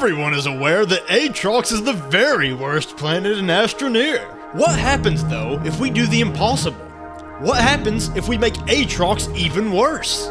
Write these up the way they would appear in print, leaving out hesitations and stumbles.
Everyone is aware that Aatrox is the very worst planet in Astroneer. What happens, though, if we do the impossible? What happens if we make Aatrox even worse?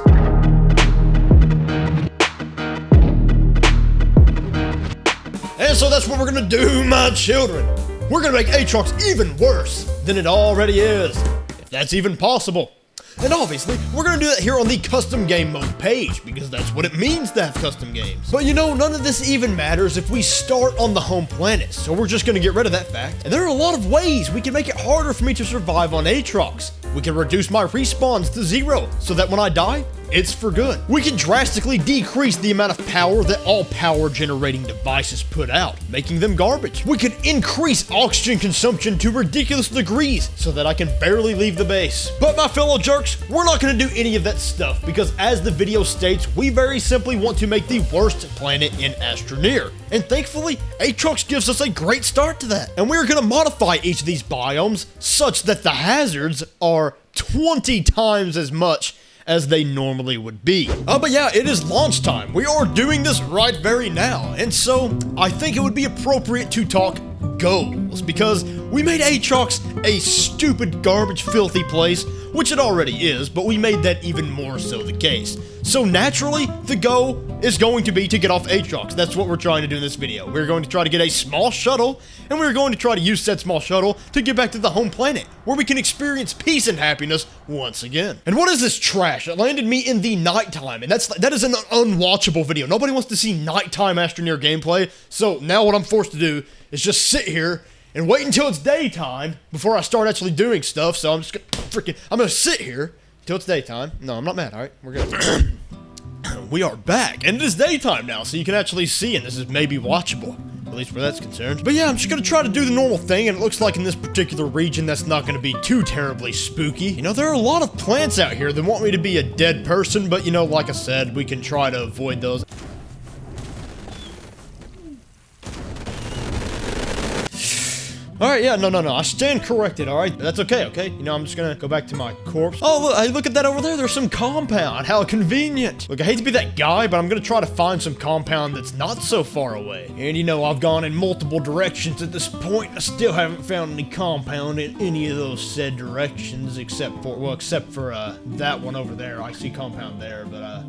And so that's what we're gonna do, my children. We're gonna make Aatrox even worse than it already is, if that's even possible. And obviously, we're gonna do that here on the custom game mode page, because that's what it means to have custom games. But you know, none of this even matters if we start on the home planet, so we're just gonna get rid of that fact. And there are a lot of ways we can make it harder for me to survive on Aatrox. We can reduce my respawns to 0, so that when I die, it's for good. We can drastically decrease the amount of power that all power generating devices put out, making them garbage. We could increase oxygen consumption to ridiculous degrees so that I can barely leave the base. But my fellow jerks, we're not gonna do any of that stuff because as the video states, we very simply want to make the worst planet in Astroneer. And thankfully, Aatrox gives us a great start to that. And we're gonna modify each of these biomes such that the hazards are 20 times as much as they normally would be. But yeah, it is launch time. We are doing this right very now. And so I think it would be appropriate to talk goals because we made Aatrox a stupid, garbage, filthy place, which it already is, but we made that even more so the case. So naturally, the goal is going to be to get off Aatrox. That's what we're trying to do in this video. We're going to try to get a small shuttle, and we're going to try to use said small shuttle to get back to the home planet, where we can experience peace and happiness once again. And what is this trash? It landed me in the nighttime, and that is an unwatchable video. Nobody wants to see nighttime Astroneer gameplay, so now what I'm forced to do is just sit here and wait until it's daytime before I start actually doing stuff. So I'm just gonna sit here till it's daytime. No, I'm not mad. All right, we're good. We are back, and it is daytime now, so you can actually see, and this is maybe watchable, at least where that's concerned. But yeah, I'm just gonna try to do the normal thing, and it looks like in this particular region, that's not gonna be too terribly spooky. You know, there are a lot of plants out here that want me to be a dead person, but you know, like I said, we can try to avoid those. Alright, yeah, no, I stand corrected, alright? That's okay? You know, I'm just gonna go back to my corpse. Oh, look, hey, look at that over there. There's some compound. How convenient. Look, I hate to be that guy, but I'm gonna try to find some compound that's not so far away. And you know, I've gone in multiple directions at this point. I still haven't found any compound in any of those said directions, except for that one over there. I see compound there, but,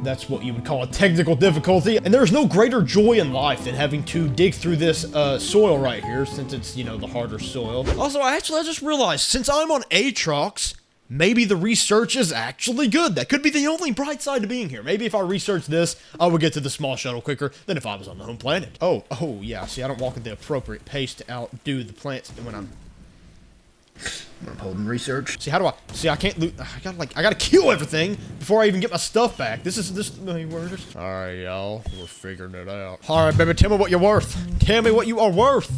that's what you would call a technical difficulty, and there's no greater joy in life than having to dig through this soil right here, since it's, you know, the harder soil. Also, I just realized, since I'm on Aatrox, maybe the research is actually good. That could be the only bright side to being here. Maybe if I research this, I would get to the small shuttle quicker than if I was on the home planet. Oh, yeah, see, I don't walk at the appropriate pace to outdo the plants when I'm holding research. See, how do I? See, I can't loot. I gotta kill everything before I even get my stuff back. This. Alright, y'all. We're figuring it out. Alright, baby, tell me what you're worth. Tell me what you are worth.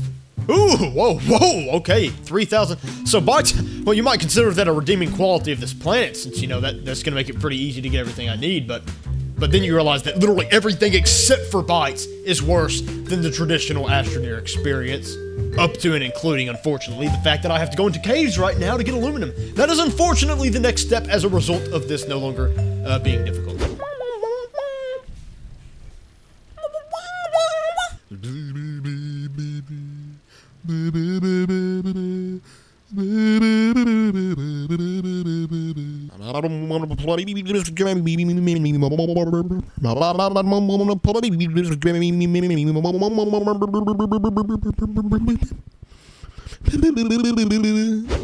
Ooh, whoa, okay. 3,000. So, bytes, well, you might consider that a redeeming quality of this planet, since, you know, that's gonna make it pretty easy to get everything I need, but then you realize that literally everything except for bytes is worse than the traditional Astroneer experience. Up to and including, unfortunately, the fact that I have to go into caves right now to get aluminum. That is unfortunately the next step as a result of this no longer being difficult.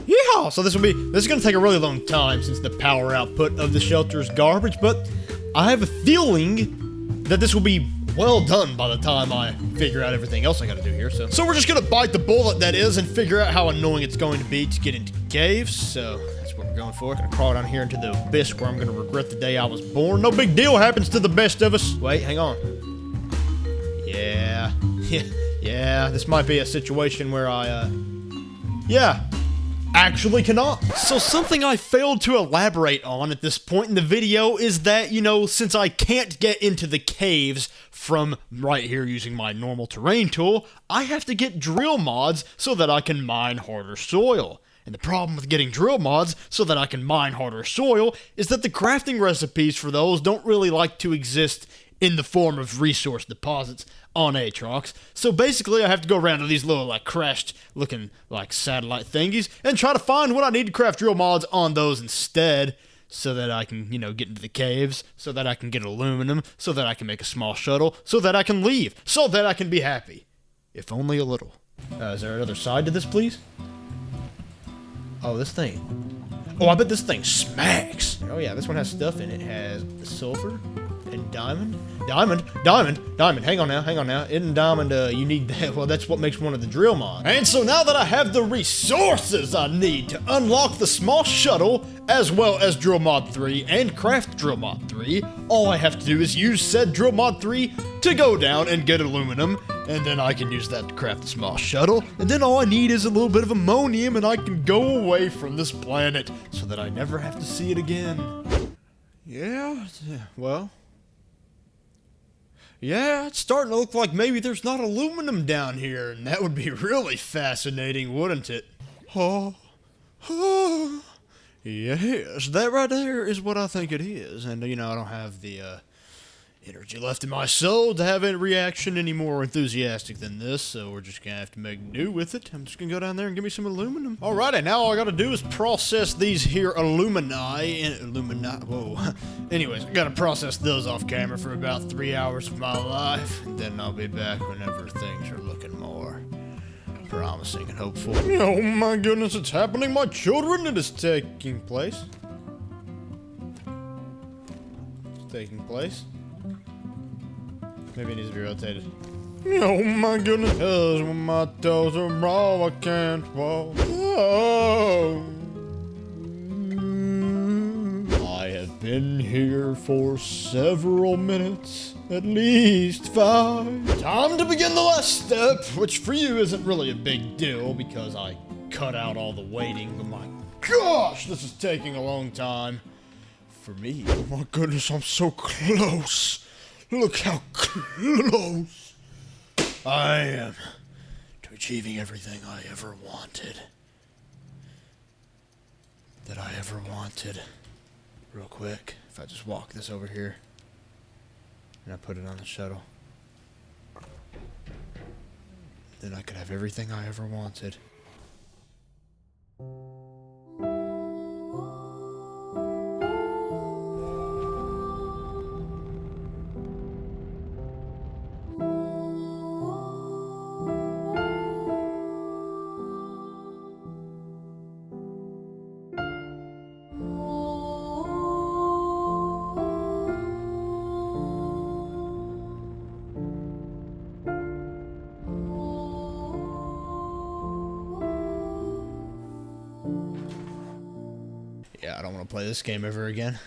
Yeah, so this is gonna take a really long time since the power output of the shelter is garbage, but I have a feeling that this will be well done by the time I figure out everything else I gotta do here. So we're just gonna bite the bullet, that is, and figure out how annoying it's going to be to get into caves. So that's what we're going for. Gonna crawl down here into the abyss where I'm gonna regret the day I was born. No big deal happens to the best of us. Wait, hang on. Yeah, this might be a situation where I, actually cannot. So something I failed to elaborate on at this point in the video is that, you know, since I can't get into the caves from right here using my normal terrain tool, I have to get drill mods so that I can mine harder soil. And the problem with getting drill mods so that I can mine harder soil is that the crafting recipes for those don't really like to exist in the form of resource deposits on Aatrox. So basically I have to go around to these little like crashed looking like satellite thingies and try to find what I need to craft drill mods on those instead, so that I can, you know, get into the caves, so that I can get aluminum, so that I can make a small shuttle, so that I can leave, so that I can be happy. If only a little. Is there another side to this, please? Oh, this thing. Oh, I bet this thing smacks. Oh yeah, this one has stuff in it. It has sulfur and diamond. Diamond. Hang on now. Isn't diamond, you need that? Well, that's what makes one of the drill mods. And so now that I have the resources I need to unlock the small shuttle, as well as drill mod 3 and craft drill mod 3, all I have to do is use said drill mod 3 to go down and get aluminum, and then I can use that to craft the small shuttle, and then all I need is a little bit of ammonium and I can go away from this planet so that I never have to see it again. Yeah, well... yeah, it's starting to look like maybe there's not aluminum down here, and that would be really fascinating, wouldn't it? Yes, that right there is what I think it is, and you know, I don't have the energy left in my soul to have a reaction any more enthusiastic than this, so we're just gonna have to make do with it. I'm just gonna go down there and give me some aluminum. Alrighty, now all I gotta do is process these here whoa. Anyways, I gotta process those off camera for about 3 hours of my life, and then I'll be back whenever things are looking more promising and hopeful. Oh my goodness, it's happening, my children! It is taking place. It's taking place. Maybe it needs to be rotated. Oh my goodness, cause when my toes are raw, I can't walk. Oh. I have been here for several minutes, at least 5. Time to begin the last step, which for you isn't really a big deal because I cut out all the waiting, but my gosh, this is taking a long time. For me, oh my goodness, I'm so close. Look how close I am to achieving everything I ever wanted. That I ever wanted. Real quick, if I just walk this over here and I put it on the shuttle, then I could have everything I ever wanted. Yeah, I don't want to play this game ever again.